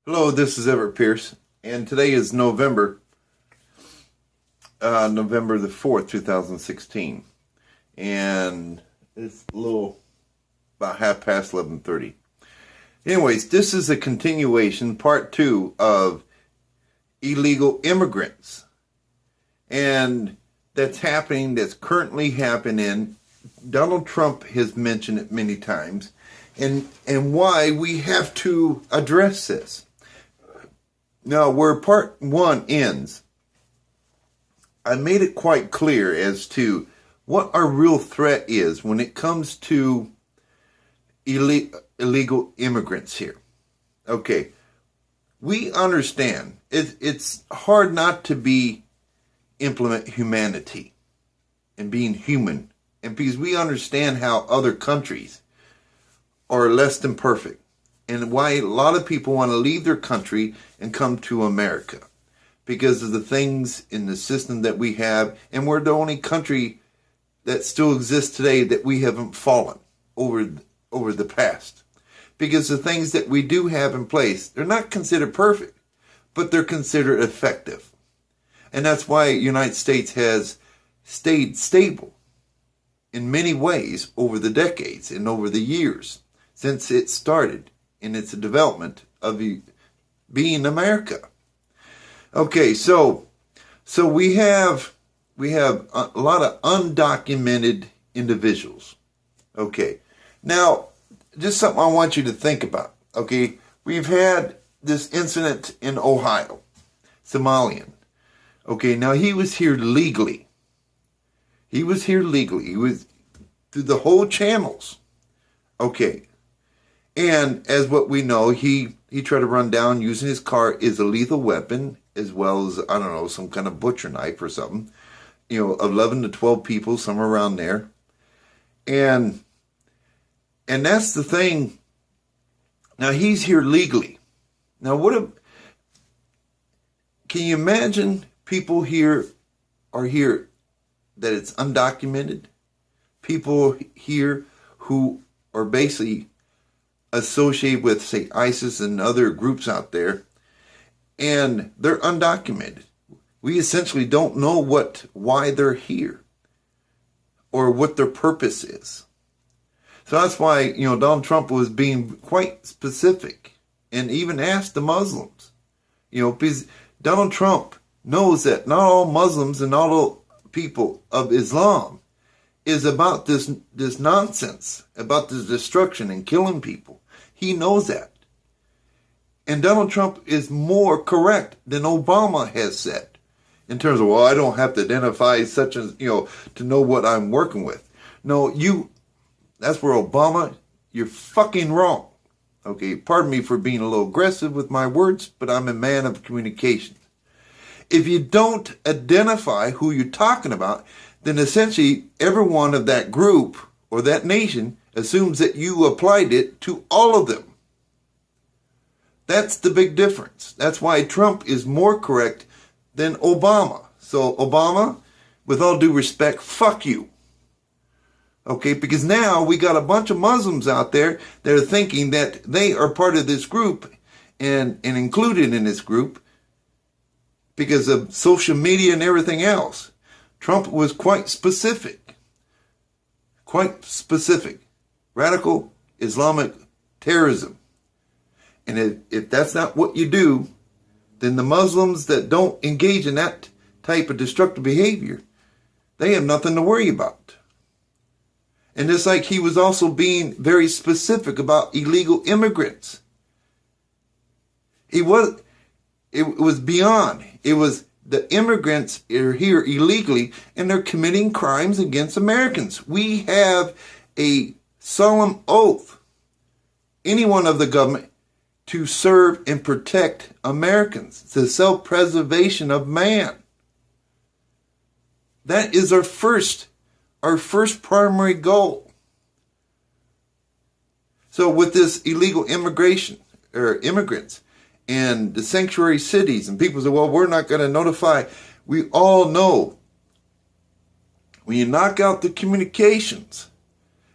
Hello, this is Everett Pierce, and today is November the 4th, 2016, and it's a little about 11:30. Anyways, this is a continuation, part 2 of illegal immigrants, and that's currently happening. Donald Trump has mentioned it many times, and why we have to address this. Now, where part 1 ends, I made it quite clear as to what our real threat is when it comes to illegal immigrants here. Okay, we understand it's hard not to implement humanity and being human, and because we understand how other countries are less than perfect, and why a lot of people want to leave their country and come to America because of the things in the system that we have, and we're the only country that still exists today that we haven't fallen over the past. Because the things that we do have in place, they're not considered perfect, but they're considered effective. And that's why the United States has stayed stable in many ways over the decades and over the years since it started in its development of being America. Okay, so we have a lot of undocumented individuals. Okay, now just something I want you to think about. Okay, we've had this incident in Ohio, Somalian. Okay, now he was here legally. He was here through the whole channels. Okay. And as what we know, he tried to run down using his car is a lethal weapon, as well as, I don't know, some kind of butcher knife or something. 11 to 12 people, somewhere around there. And that's the thing. Now, he's here legally. Now, can you imagine people here are here that it's undocumented? People here who are basically associated with, say, ISIS and other groups out there, and they're undocumented. We essentially don't know why they're here or what their purpose is. So that's why, Donald Trump was being quite specific and even asked the Muslims, because Donald Trump knows that not all Muslims and not all people of Islam is about this nonsense, about this destruction and killing people. He knows that. And Donald Trump is more correct than Obama has said in terms of, I don't have to identify such as, to know what I'm working with. No, that's where Obama, you're fucking wrong. Okay, pardon me for being a little aggressive with my words, but I'm a man of communication. If you don't identify who you're talking about, then essentially everyone of that group or that nation assumes that you applied it to all of them. That's the big difference. That's why Trump is more correct than Obama. So Obama, with all due respect, fuck you. Okay, because now we got a bunch of Muslims out there that are thinking that they are part of this group and included in this group because of social media and everything else. Trump was quite specific. Radical Islamic terrorism. And if that's not what you do, then the Muslims that don't engage in that type of destructive behavior, they have nothing to worry about. And just like he was also being very specific about illegal immigrants. It was beyond. It was the immigrants are here illegally and they're committing crimes against Americans. We have a solemn oath, anyone of the government, to serve and protect Americans, the self-preservation of man. That is our first primary goal. So with this illegal immigration or immigrants and the sanctuary cities, and people say, well, we're not going to notify. We all know when you knock out the communications,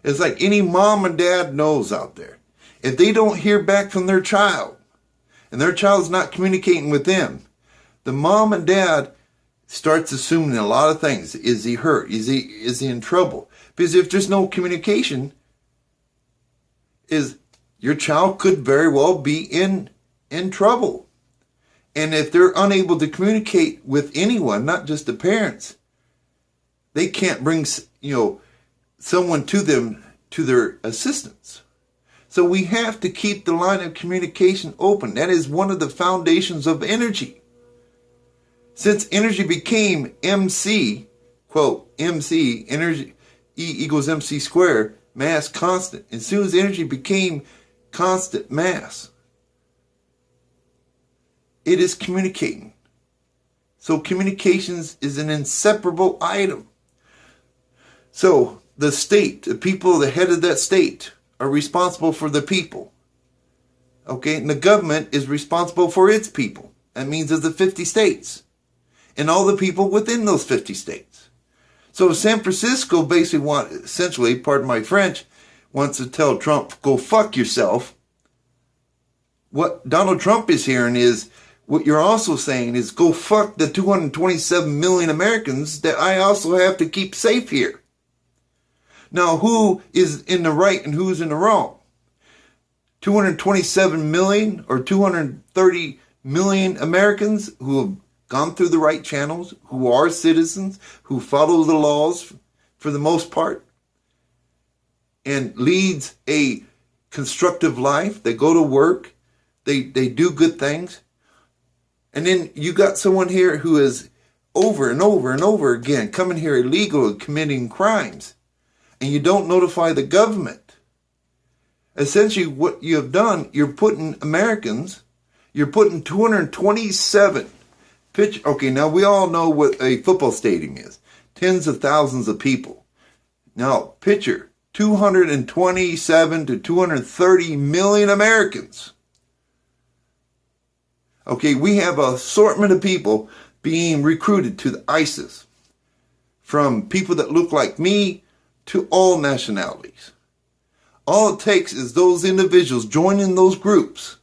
it's like any mom and dad knows out there. If they don't hear back from their child, and their child's not communicating with them, the mom and dad starts assuming a lot of things. Is he hurt? Is he in trouble? Because if there's no communication, your child could very well be in trouble. And if they're unable to communicate with anyone, not just the parents, they can't bring someone to them to their assistance. So we have to keep the line of communication open. That is one of the foundations of energy. Since energy became MC, quote, MC, energy, E equals MC squared, mass constant. As soon as energy became constant mass, it is communicating. So communications is an inseparable item. So the state, the people, the head of that state are responsible for the people. Okay, and the government is responsible for its people. That means there's the 50 states and all the people within those 50 states. So San Francisco basically essentially, pardon my French, wants to tell Trump, go fuck yourself. What Donald Trump is hearing is, what you're also saying is, go fuck the 227 million Americans that I also have to keep safe here. Now, who is in the right and who's in the wrong? 227 million or 230 million Americans who have gone through the right channels, who are citizens, who follow the laws for the most part, and leads a constructive life. They go to work. They do good things. And then you got someone here who is over and over and over again coming here illegal and committing crimes. And you don't notify the government. Essentially what you have done, you're putting Americans, you're putting 227 okay, now we all know what a football stadium is. Tens of thousands of people. Now picture 227 to 230 million Americans. Okay, we have an assortment of people being recruited to the ISIS. From people that look like me to all nationalities. All it takes is those individuals joining those groups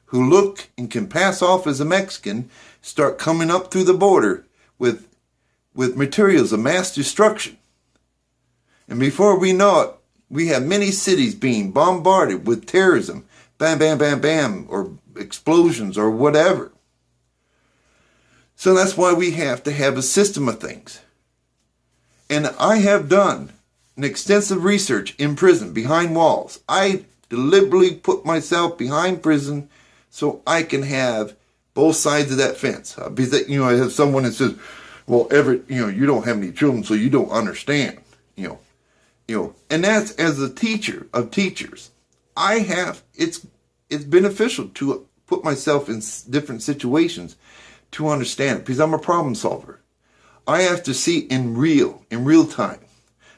who look and can pass off as a Mexican, start coming up through the border with materials of mass destruction. And before we know it, we have many cities being bombarded with terrorism, bam, bam, bam, bam, or explosions or whatever. So that's why we have to have a system of things. And I have done an extensive research in prison, behind walls. I deliberately put myself behind prison so I can have both sides of that fence. Because, I have someone that says, well, Everett, you don't have any children, so you don't understand, and that's, as a teacher of teachers, it's beneficial to put myself in different situations to understand it, because I'm a problem solver. I have to see in real time,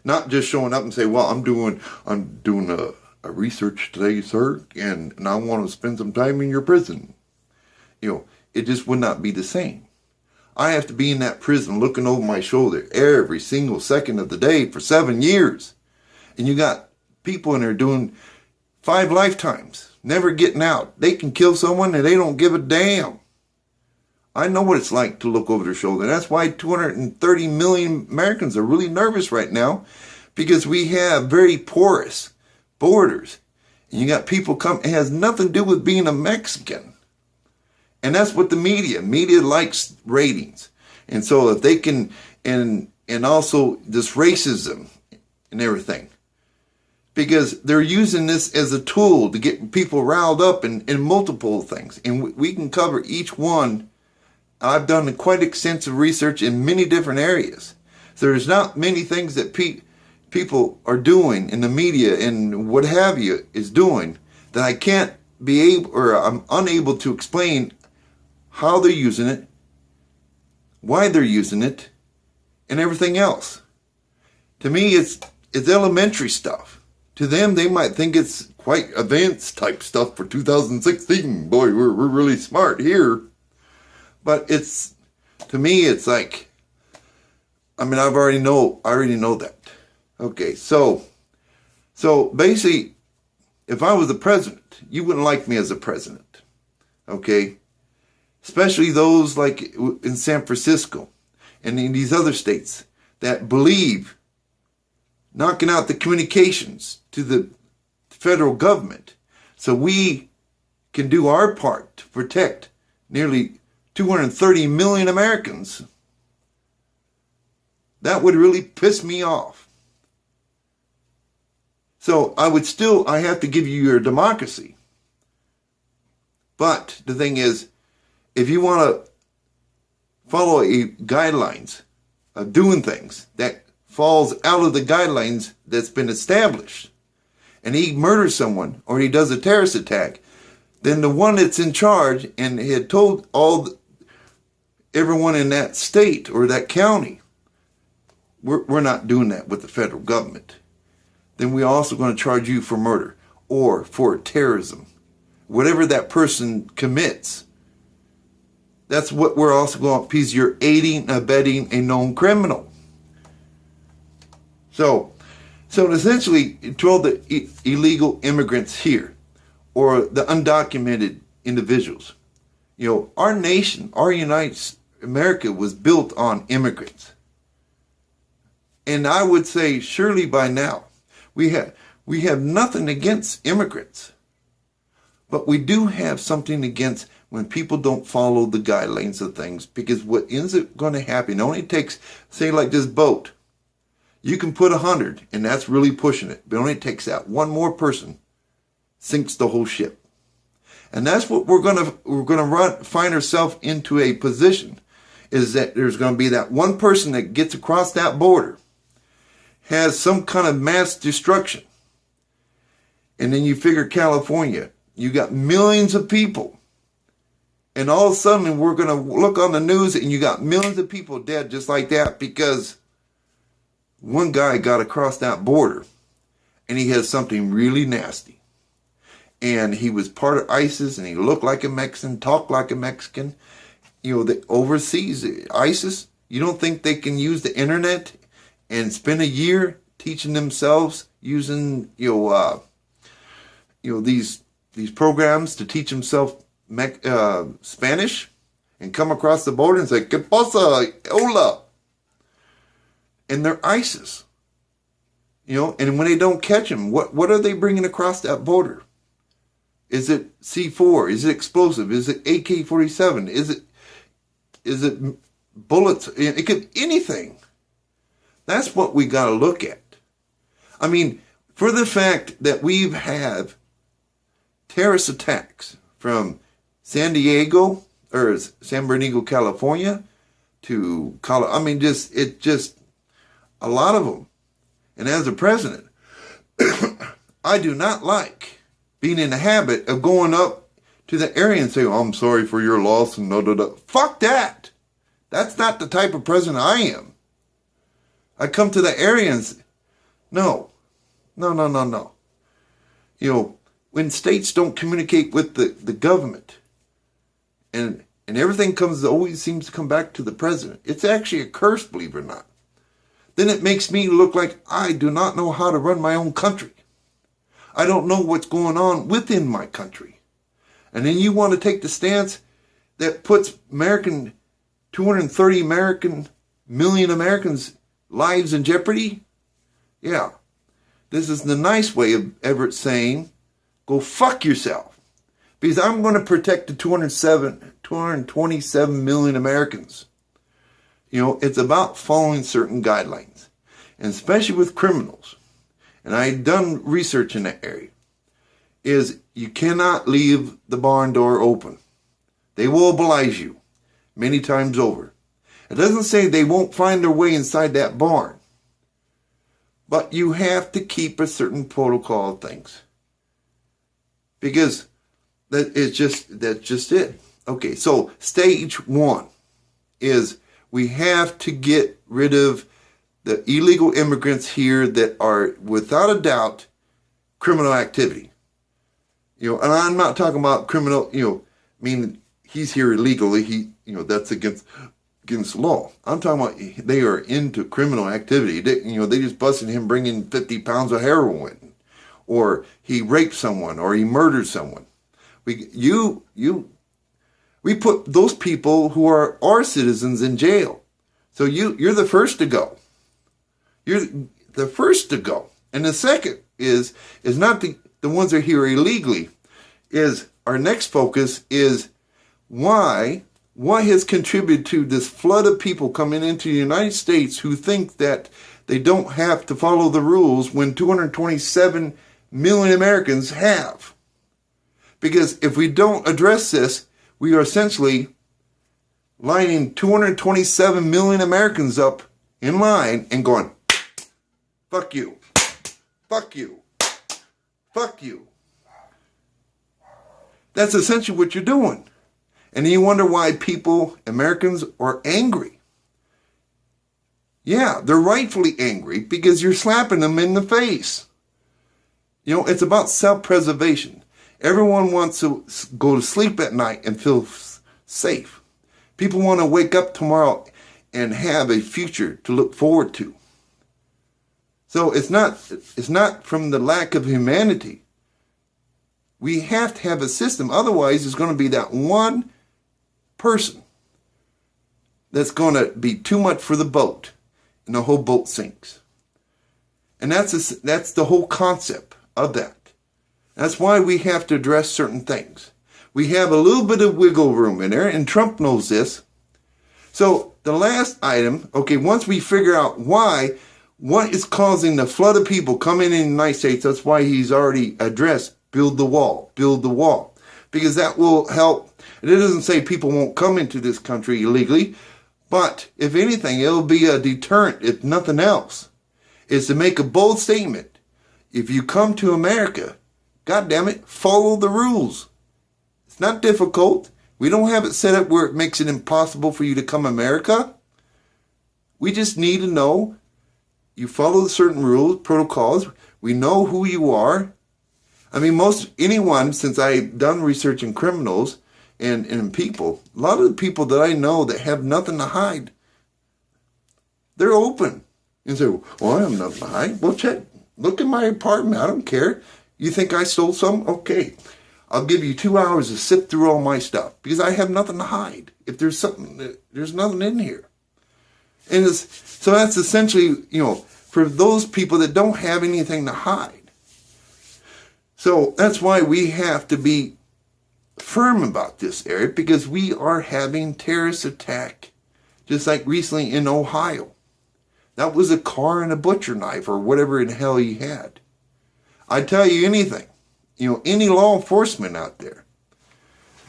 not just showing up and say, well, I'm doing a research today, sir, and I want to spend some time in your prison. It just would not be the same. I have to be in that prison looking over my shoulder every single second of the day for 7 years. And you got people in there doing 5 lifetimes, never getting out. They can kill someone and they don't give a damn. I know what it's like to look over their shoulder. That's why 230 million Americans are really nervous right now, because we have very porous borders. And you got people come, it has nothing to do with being a Mexican. And that's what the media likes ratings. And so if they can, and also this racism and everything, because they're using this as a tool to get people riled up in multiple things. And we can cover each one. I've done quite extensive research in many different areas. So there's not many things that people are doing in the media and what have you is doing that I can't be able, or I'm unable to explain how they're using it, why they're using it, and everything else. To me, it's elementary stuff. To them, they might think it's quite advanced type stuff for 2016. Boy, we're really smart here. But to me, it's like, I already know that. Okay, so basically, if I was the president, you wouldn't like me as a president. okay? Especially those like in San Francisco and in these other states that believe knocking out the communications to the federal government so we can do our part to protect nearly 230 million Americans. That would really piss me off. So I have to give you your democracy. But the thing is, if you want to follow guidelines of doing things that falls out of the guidelines that's been established, and he murders someone or he does a terrorist attack, then the one that's in charge and had told everyone in that state or that county, we're not doing that with the federal government. Then we're also going to charge you for murder or for terrorism. Whatever that person commits, that's what we're also going to, because you're aiding and abetting a known criminal. So essentially, to all the illegal immigrants here, or the undocumented individuals, our nation, our United America was built on immigrants. And I would say, surely by now, we have nothing against immigrants. But we do have something against when people don't follow the guidelines of things, because what ends up going to happen, it only takes, say like this boat, you can put 100 and that's really pushing it, but it only takes that one more person, sinks the whole ship. And that's what we're going to find ourselves into a position, is that there's going to be that one person that gets across that border, has some kind of mass destruction. And then you figure California, you got millions of people. And all of a sudden we're going to look on the news and you got millions of people dead just like that because one guy got across that border and he has something really nasty. And he was part of ISIS and he looked like a Mexican, talked like a Mexican. The overseas ISIS, you don't think they can use the internet and spend a year teaching themselves using these programs to teach themselves Spanish and come across the border and say, ¿Qué pasa? Hola. And they're ISIS. And when they don't catch them, what are they bringing across that border? Is it C4? Is it explosive? Is it AK-47? Is it bullets? It could be anything. That's what we got to look at. I mean, for the fact that we've had terrorist attacks from San Diego or San Bernardino, California to Colorado. I mean, just a lot of them. And as a president, I do not like being in the habit of going up to the area and saying, I'm sorry for your loss and no. Fuck that. That's not the type of president I am. I come to the area and say, no. When states don't communicate with the government and everything always seems to come back to the president, it's actually a curse, believe it or not. Then it makes me look like I do not know how to run my own country. I don't know what's going on within my country. And then you want to take the stance that puts 230 million Americans' lives in jeopardy? Yeah. This is the nice way of Everett saying, go fuck yourself. Because I'm going to protect the 227 million Americans. It's about following certain guidelines. And especially with criminals. And I've done research in that area. Is you cannot leave the barn door open. They will oblige you many times over. It doesn't say they won't find their way inside that barn. But you have to keep a certain protocol of things. Because that's just it. Okay, so stage one is we have to get rid of the illegal immigrants here that are, without a doubt, criminal activity. And I'm not talking about criminal, he's here illegally, that's against law. I'm talking about they are into criminal activity. They just busted him bringing 50 pounds of heroin, or he raped someone, or he murdered someone. You We put those people who are our citizens in jail. So you're the first to go. You're the first to go. And the second is not the ones that are here illegally. Is our next focus is what has contributed to this flood of people coming into the United States who think that they don't have to follow the rules when 227 million Americans have. Because if we don't address this, we are essentially lining 227 million Americans up in line and going, fuck you, fuck you, fuck you. That's essentially what you're doing. And you wonder why people, Americans, are angry. Yeah, they're rightfully angry because you're slapping them in the face. You know, it's about self-preservation. Everyone wants to go to sleep at night and feel safe. People want to wake up tomorrow and have a future to look forward to. So it's not from the lack of humanity. We have to have a system. Otherwise, it's going to be that one person that's going to be too much for the boat, and the whole boat sinks. And that's the whole concept of that. That's why we have to address certain things. We have a little bit of wiggle room in there, and Trump knows this. So the last item, okay, once we figure out what is causing the flood of people coming in the United States, that's why he's already addressed, build the wall, because that will help. And it doesn't say people won't come into this country illegally, but if anything, it'll be a deterrent, if nothing else, is to make a bold statement. If you come to America, God damn it, follow the rules. It's not difficult. We don't have it set up where it makes it impossible for you to come to America. We just need to know you follow certain rules, protocols. We know who you are. I mean, anyone, since I've done research in criminals and people, a lot of the people that I know that have nothing to hide, they're open. And say, well, I have nothing to hide. Well, check. Look at my apartment. I don't care. You think I stole some? Okay. I'll give you 2 hours to sift through all my stuff because I have nothing to hide. If there's something, there's nothing in here. And so that's essentially, for those people that don't have anything to hide. So that's why we have to be firm about this area, because we are having terrorist attack, just like recently in Ohio. That was a car and a butcher knife or whatever in hell he had. I tell you anything, any law enforcement out there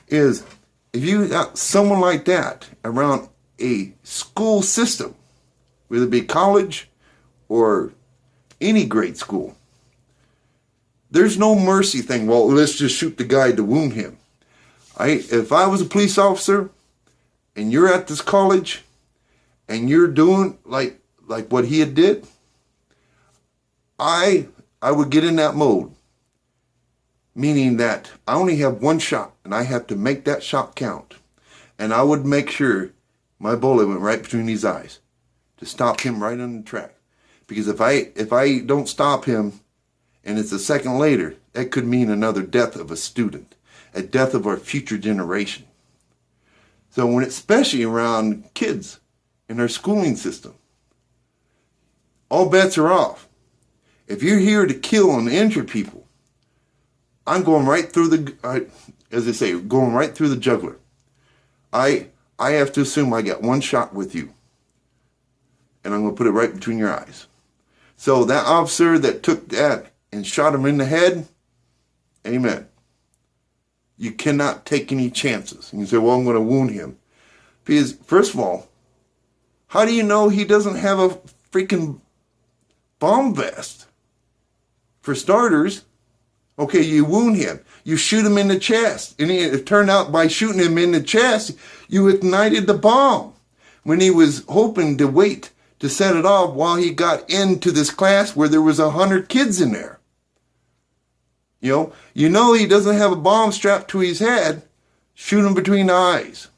is, if you got someone like that around a school system, whether it be college or any grade school, there's no mercy thing. Well, let's just shoot the guy to wound him. If I was a police officer and you're at this college and you're doing like what he had did, I would get in that mode. Meaning that I only have one shot and I have to make that shot count. And I would make sure my bullet went right between his eyes to stop him right on the track. Because if I don't stop him and it's a second later, that could mean another death of a student, a death of our future generation. So when it's especially around kids in our schooling system, all bets are off. If you're here to kill and injure people, I'm going right through as they say, going right through the jugular. I have to assume I got one shot with you, and I'm going to put it right between your eyes. So that officer that took that and shot him in the head, amen. You cannot take any chances. And you say, well, I'm going to wound him. Because, first of all, how do you know he doesn't have a freaking bomb vest? For starters, okay, you wound him. You shoot him in the chest. And it turned out by shooting him in the chest, you ignited the bomb. When he was hoping to wait to set it off while he got into this class where there was 100 kids in there. You know he doesn't have a bomb strapped to his head. Shoot him between the eyes.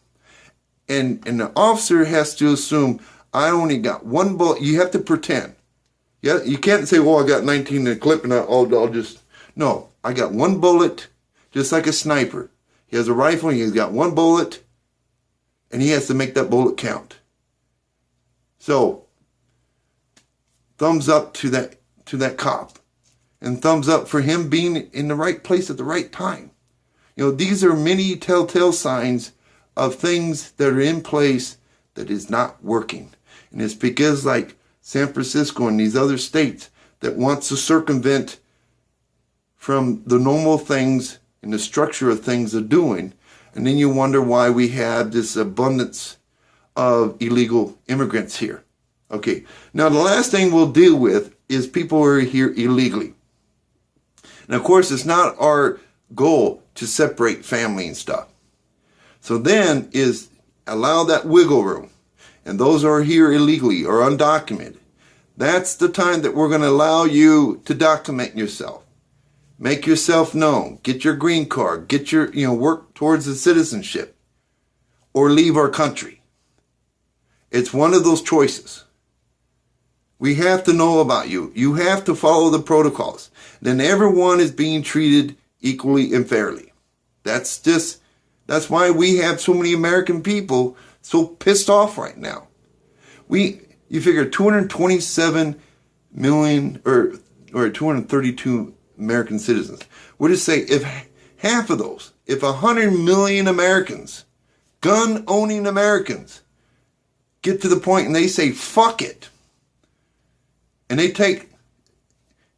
And the officer has to assume, I only got one bullet. You have to pretend. Yeah, you can't say, well, I got 19 in the clip and I'll just... No, I got one bullet, just like a sniper. He has a rifle and he's got one bullet. And he has to make that bullet count. So, thumbs up to that cop. And thumbs up for him being in the right place at the right time. You know, these are many telltale signs of things that are in place that is not working. And it's because like San Francisco and these other states that wants to circumvent from the normal things and the structure of things they're doing. And then you wonder why we have this abundance of illegal immigrants here. Okay, now the last thing we'll deal with is people who are here illegally. And of course, it's not our goal to separate family and stuff. So then is allow that wiggle room. And those who are here illegally or undocumented, that's the time that we're going to allow you to document yourself. Make yourself known. Get your green card. Get your, work towards the citizenship. Or leave our country. It's one of those choices. We have to know about you. You have to follow the protocols. Then everyone is being treated equally and fairly. That's why we have so many American people so pissed off right now. You figure 227 million or 232 American citizens. What does it say? If half of those, if 100 million Americans, gun-owning Americans, get to the point and they say, fuck it, and they take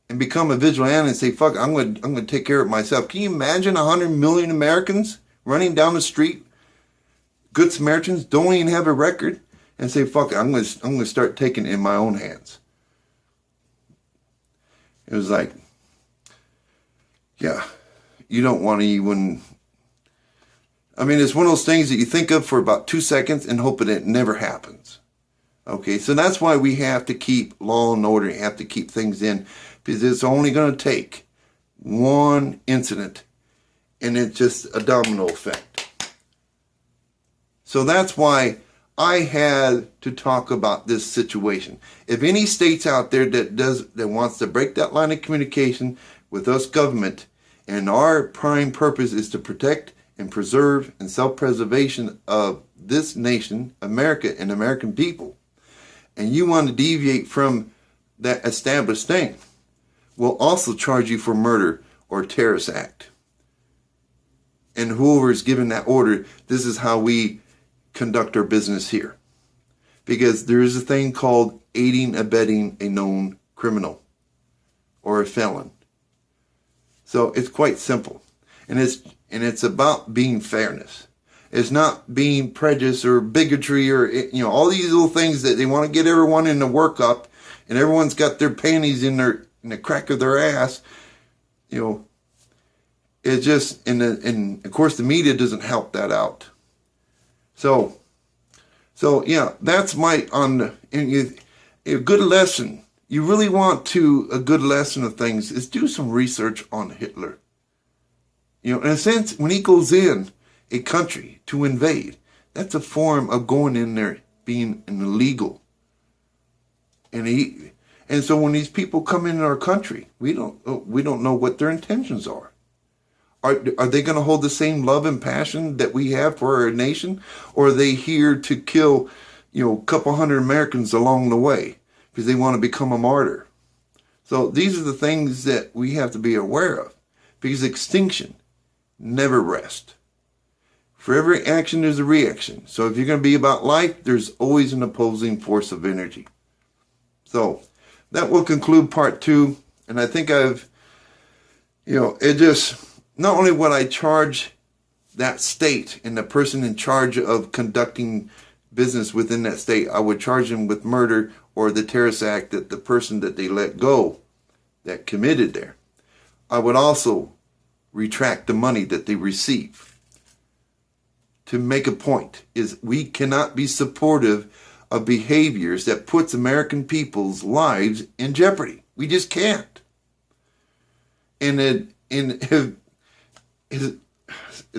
and become a vigilante and say, fuck, I'm going to take care of it myself. Can you imagine 100 million Americans running down the street, good Samaritans, don't even have a record, and say, fuck it, I'm going to start taking it in my own hands. It was like, yeah, you don't want to even, it's one of those things that you think of for about 2 seconds and hope that it never happens. Okay, so that's why we have to keep law and order, you have to keep things in, because it's only going to take one incident and it's just a domino effect. So that's why I had to talk about this situation. If any states out there that wants to break that line of communication with us government, and our prime purpose is to protect and preserve and self-preservation of this nation, America, and American people, and you want to deviate from that established thing, we'll also charge you for murder or terrorist act. And whoever is given that order, this is how we conduct our business here. Because there is a thing called aiding, abetting a known criminal or a felon. So it's quite simple. And it's about being fairness. It's not being prejudice or bigotry or, all these little things that they want to get everyone in the workup, and everyone's got their panties in the crack of their ass. It's just, and of course the media doesn't help that out. So yeah, that's a good lesson. You really want a good lesson of things is do some research on Hitler. In a sense, when he goes in a country to invade, that's a form of going in there being an illegal. And so when these people come into our country, we don't know what their intentions are. Are they going to hold the same love and passion that we have for our nation? Or are they here to kill, a couple hundred Americans along the way because they want to become a martyr? So these are the things that we have to be aware of, because extinction never rests. For every action, there's a reaction. So if you're going to be about life, there's always an opposing force of energy. So that will conclude part 2. And I think not only would I charge that state and the person in charge of conducting business within that state, I would charge them with murder or the terrorist act that the person that they let go that committed there. I would also retract the money that they receive. To make a point is we cannot be supportive of behaviors that puts American people's lives in jeopardy. We just can't. And if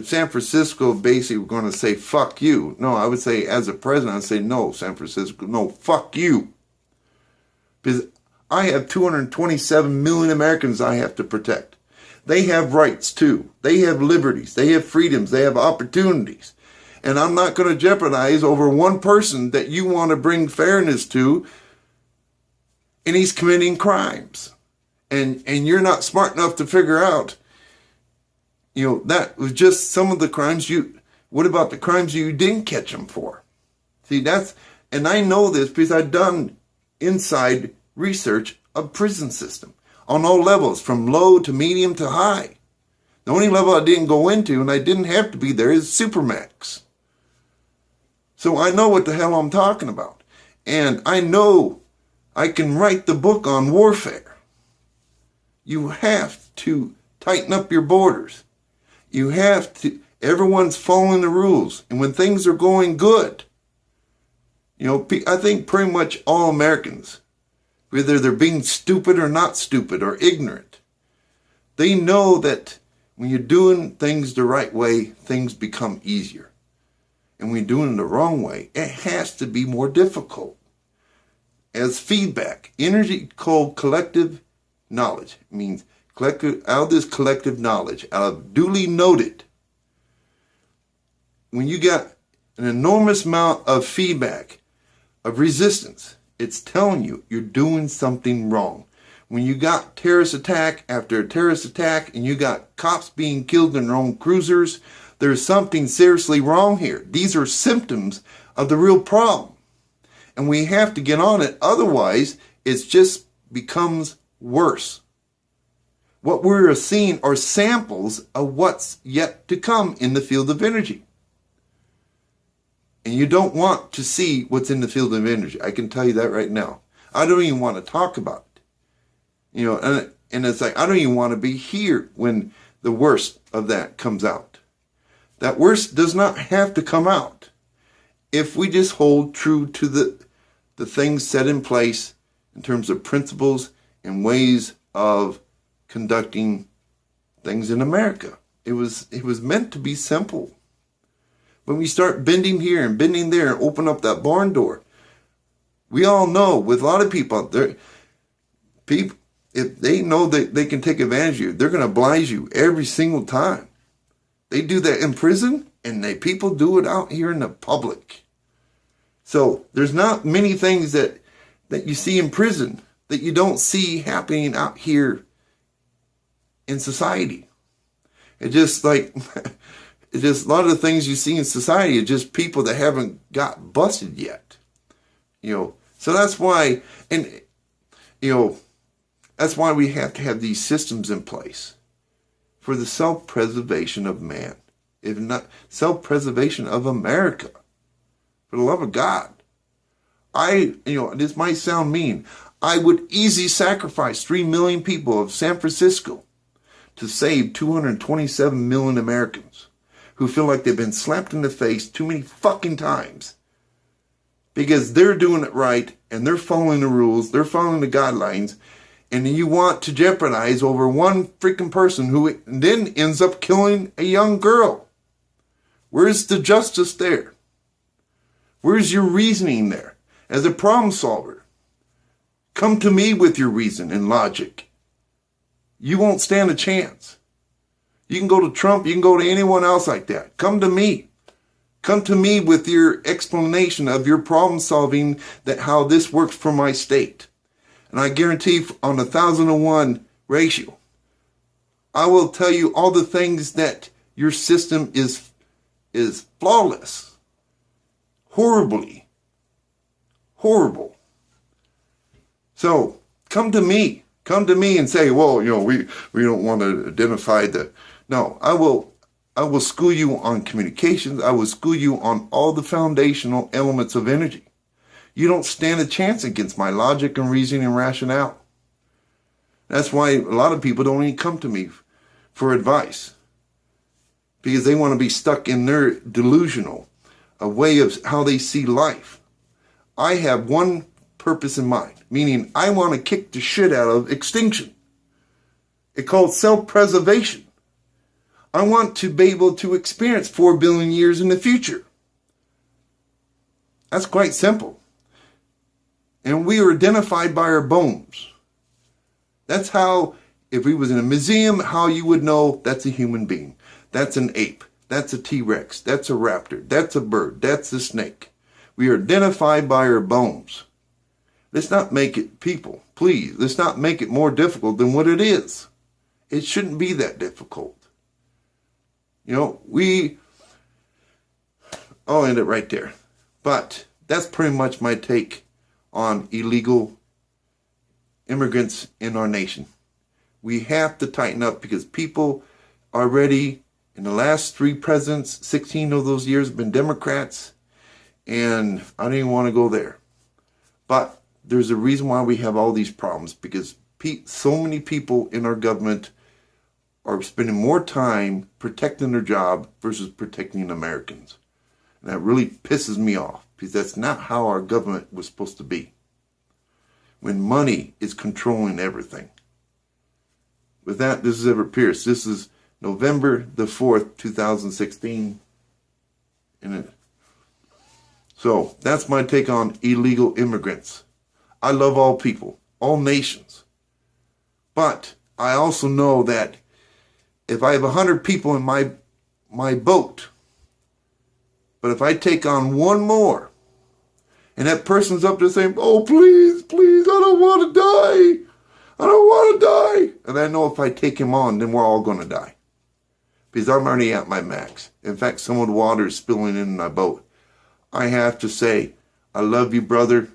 San Francisco basically were going to say, fuck you. No, I would say, as a president, I'd say, no, San Francisco, no, fuck you. Because I have 227 million Americans I have to protect. They have rights too. They have liberties. They have freedoms. They have opportunities. And I'm not going to jeopardize over one person that you want to bring fairness to, and he's committing crimes. And you're not smart enough to figure out, that was just some of the crimes what about the crimes you didn't catch him for? See, and I know this because I've done inside research of prison system on all levels, from low to medium to high. The only level I didn't go into, and I didn't have to be there, is Supermax. So I know what the hell I'm talking about. And I know I can write the book on warfare. You have to tighten up your borders. Everyone's following the rules. And when things are going good, I think pretty much all Americans, whether they're being stupid or not stupid or ignorant, they know that when you're doing things the right way, things become easier. And when you're doing it the wrong way, it has to be more difficult. As feedback, energy called collective knowledge. It means out of this collective knowledge, out of duly noted, when you got an enormous amount of feedback, of resistance, it's telling you you're doing something wrong. When you got terrorist attack after terrorist attack and you got cops being killed in their own cruisers, there's something seriously wrong here. These are symptoms of the real problem. And we have to get on it. Otherwise, it just becomes worse. What we're seeing are samples of what's yet to come in the field of energy. And you don't want to see what's in the field of energy. I can tell you that right now. I don't even want to talk about it. And it's like, I don't even want to be here when the worst of that comes out. That worst does not have to come out if we just hold true to the things set in place in terms of principles and ways of conducting things in America. It was meant to be simple. When we start bending here and bending there and open up that barn door, we all know with a lot of people out there, if they know that they can take advantage of you, they're going to oblige you every single time. They do that in prison, and people do it out here in the public. So there's not many things that you see in prison that you don't see happening out here in society. It's just like... It's just a lot of the things you see in society are just people that haven't got busted yet. So that's why, that's why we have to have these systems in place for the self-preservation of man, if not self-preservation of America. For the love of God. This might sound mean. I would easily sacrifice 3 million people of San Francisco to save 227 million Americans who feel like they've been slapped in the face too many fucking times because they're doing it right and they're following the rules, they're following the guidelines, and you want to jeopardize over one freaking person who then ends up killing a young girl. Where's the justice there? Where's your reasoning there? As a problem solver, come to me with your reason and logic. You won't stand a chance. You can go to Trump, you can go to anyone else like that. Come to me. Come to me with your explanation of your problem solving, that how this works for my state. And I guarantee on 1,001 ratio, I will tell you all the things that your system is flawless. Horribly. Horrible. So come to me. Come to me and say, well, we don't want to identify the... No, I will school you on communications. I will school you on all the foundational elements of energy. You don't stand a chance against my logic and reasoning and rationale. That's why a lot of people don't even come to me for advice, because they want to be stuck in their delusional way of how they see life. I have one purpose in mind, meaning I want to kick the shit out of extinction. It's called self-preservation. I want to be able to experience 4 billion years in the future. That's quite simple. And we are identified by our bones. That's how, if we was in a museum, how you would know that's a human being. That's an ape. That's a T-Rex. That's a raptor. That's a bird. That's a snake. We are identified by our bones. Let's not make it people. Please, let's not make it more difficult than what it is. It shouldn't be that difficult. You know, I'll end it right there. But that's pretty much my take on illegal immigrants in our nation. We have to tighten up because people already, in the last 3 presidents, 16 of those years have been Democrats, and I don't even want to go there. But there's a reason why we have all these problems, because so many people in our government are spending more time protecting their job versus protecting Americans. And that really pisses me off, because that's not how our government was supposed to be, when money is controlling everything. With that, this is Everett Pierce. This is November the 4th, 2016. So that's my take on illegal immigrants. I love all people, all nations. But I also know that if I have 100 people in my boat, but if I take on one more, and that person's up there saying, oh, please, please, I don't want to die. I don't want to die. And I know if I take him on, then we're all going to die. Because I'm already at my max. In fact, some of the water is spilling in my boat. I have to say, I love you, brother.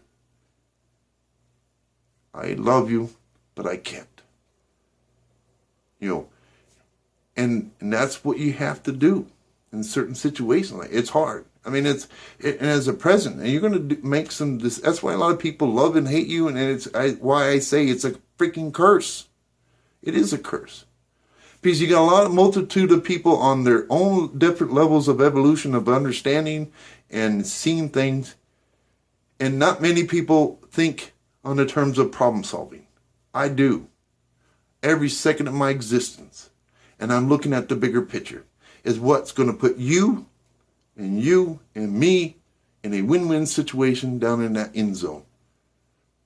I love you, but I can't. You know, and that's what you have to do in certain situations. It's hard. I mean, and as a president, and you're going to make some. That's why a lot of people love and hate you, and why I say it's a freaking curse. It is a curse, because you got a multitude of people on their own different levels of evolution of understanding and seeing things, and not many people think on the terms of problem solving. I do, every second of my existence, and I'm looking at the bigger picture. Is what's going to put you and me in a win-win situation down in that end zone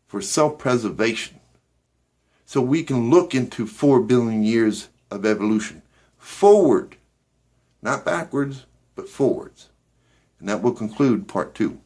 for self-preservation. So we can look into 4 billion years of evolution forward, not backwards, but forwards. And that will conclude part 2.